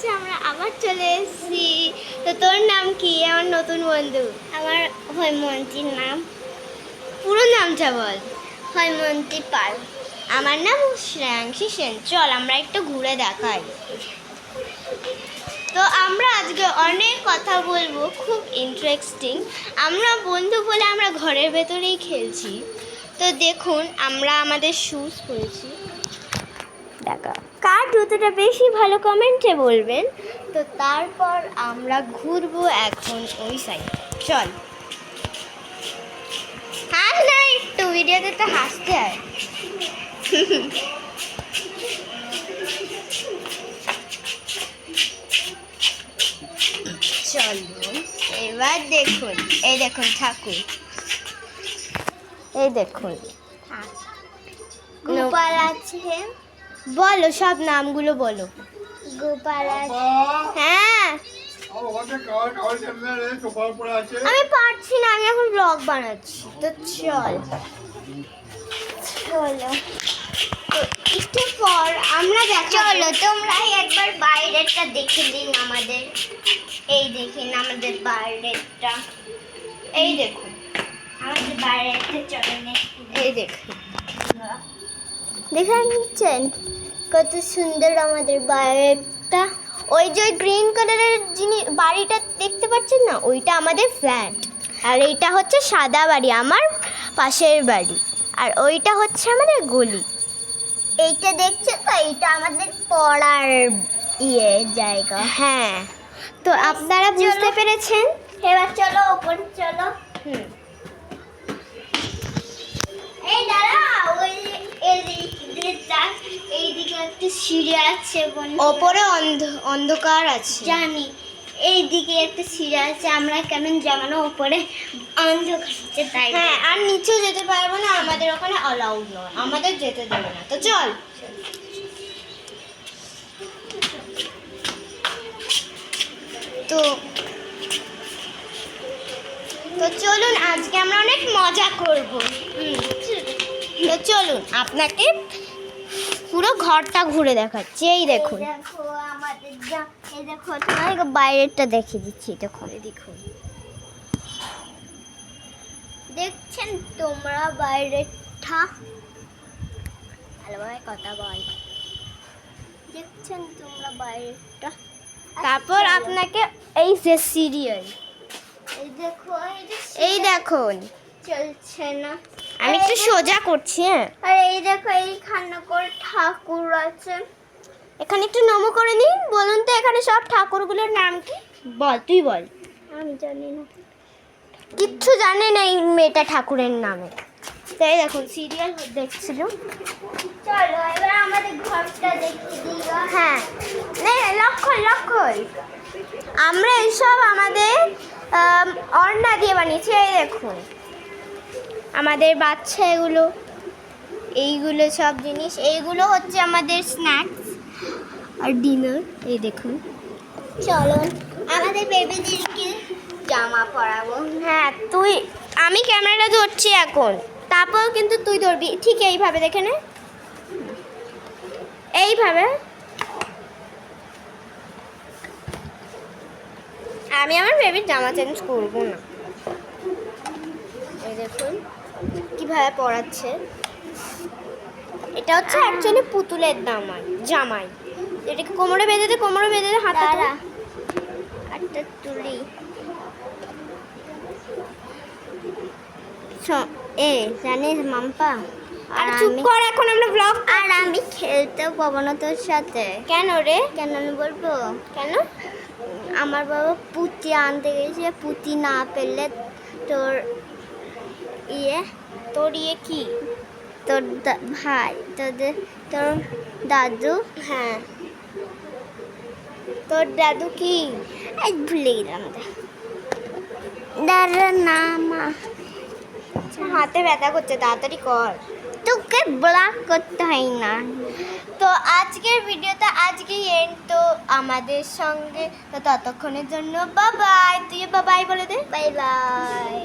হচ্ছে আমরা আবার চলে এসেছি। তো তোর নাম কি আমার নতুন বন্ধু? আমার হৈমন্তীর নাম। পুরো নামটা বল। হৈমন্তী পাল। আমার নাম শ্রেয়াংশী সেন। চল আমরা একটু ঘুরে দেখাই। তো আমরা আজকে অনেক কথা বলবো, খুব ইন্টারেস্টিং। আমরা বন্ধু বলে আমরা ঘরের ভেতরেই খেলছি। তো দেখুন আমরা আমাদের শুজ পরেছি। দেখা কার জুতোটা বেশি ভালো কমেন্টে বলবেন। তো তারপর আমরা ঘুরবো এখন ওই সাইড। চল হাস না, একটু ভিডিওতে তো হাসতে হয়। চলো এবার দেখুন, এই দেখুন ঠাকুর, এই দেখুন গোপাল আছে। বলো সব নামগুলো বলো। গোপাল আছে। হ্যাঁ আমি পারছি না, আমি এখন ব্লগ বানাচ্ছি। তো চল চলো তো একটু পর আমরা চলো তোমরাই একবার বাইরেটা দেখে দিন আমাদের। এই দেখেন আমাদের বাইরেটা। এই দেখুন আমাদের বাইরেটা চলে এই দেখুন, দেখে নিচ্ছেন কত সুন্দর আমাদের বাইরেটা। ওই যে গ্রিন কালারের জিনিস বাড়িটা দেখতে পাচ্ছেন না, ওইটা আমাদের ফ্ল্যাট। আর এইটা হচ্ছে সাদা বাড়ি, আমার পাশের বাড়ি। আর ওইটা হচ্ছে আমাদের গলি। এইটা দেখছেন তো, এইটা আমাদের পড়ার জায়গা। হ্যাঁ, তো আপনারা বুঝতে পেরেছেন। এবার চলো ওপরে চলো। হুম, এই দাঁড়াও, ওই এইদিকে যাক, এইদিকে একটা সিঁড়ি আছে ওপরে অন্ধকার আছে। জানি। এইদিকে একটা সিঁড়ি আছে, আমরা কেমন জামানো ওপরে অন্ধকার আছে তাই। হ্যাঁ, আর নিচেও যেতে পারবো না, আমাদের ওখানে অ্যালাউড নয়, আমাদের যেতে দেবে না। তো চল তো তো চলুন আজকে আমরা অনেক মজা করব। তো চলুন আপনাকে পুরো ঘরটা ঘুরে দেখাচ্ছি। এই দেখুন, এই দেখো আমাদের এই দেখো তোমাকে বাইরেটা দেখিয়ে দিচ্ছি। দেখো দেখুন দেখছেন তোমরা বাইরেটা, ভালোভাবে কথা বল। দেখছেন তোমরা বাইরেটা। তারপর আপনাকে এই যে সিরিয়াল, এই দেখো, এই দেখুন চলছে না। আমি একটু সোজা করছি। হ্যাঁ, আর এই দেখো এইখানে করে ঠাকুর আছে। এখানে একটু নমো করে নিন। বলুন তো এখানে সব ঠাকুরগুলোর নাম কি? বল, তুই বল। আমি জানি না, কিচ্ছু জানে না এই মেয়েটা ঠাকুরের নামে। তাই দেখুন সিরিয়াল দেখছিল। চলো এবার আমাদের ঘরটা দেখিয়ে দিই। হ্যাঁ, লক্ষণ আমরা এইসব আমাদের অর্ণা দিয়ে বানিয়েছি। এই দেখুন আমাদের বাচ্চা, এইগুলো সব জিনিস, এইগুলো হচ্ছে আমাদের স্ন্যাক্স আর ডিনার। এই দেখুন, চলো আমাদের বেবিদেরকে জামা পরাবো। হ্যাঁ আমি ক্যামেরাটা ধরছি এখন, তারপর কিন্তু তুই ধরবি। ঠিক এইভাবে দেখে নে, এইভাবে। আমি আমার বেবির জামা চেঞ্জ করবো না। এই দেখুন কিভাবে পরাচ্ছে। এটা হচ্ছে অ্যাকচুয়ালি পুতুলের জামাই। এটাকে কোমরে বেঁধে দে, হাতটা দাঁড়া, তোল। একটা তুলি। জানিস মাম্পা, আর চুপ কর, এখন আমরা ব্লগ। আর আমি খেলতেও পাবো না তোর সাথে। কেন রে? কেন আমি বলবো? কেন? আমার বাবা পুঁতি আনতে গেছে, পুঁতি না পেলে তোর কি? তোর ভাই, তোর দাদু। হ্যাঁ, তোর দাদু কি? এই ভুলে গেলাম। দাদা না মা, হাতে ব্যথা করছে, তাড়াতাড়ি কর। তোকে ব্লক করতে হয় না। তো আজকের ভিডিওটা আজকেই এন্ড। তো আমাদের সঙ্গে তো ততক্ষণের জন্য বাই বাই। তুই বাই বলে দে। Bye bye.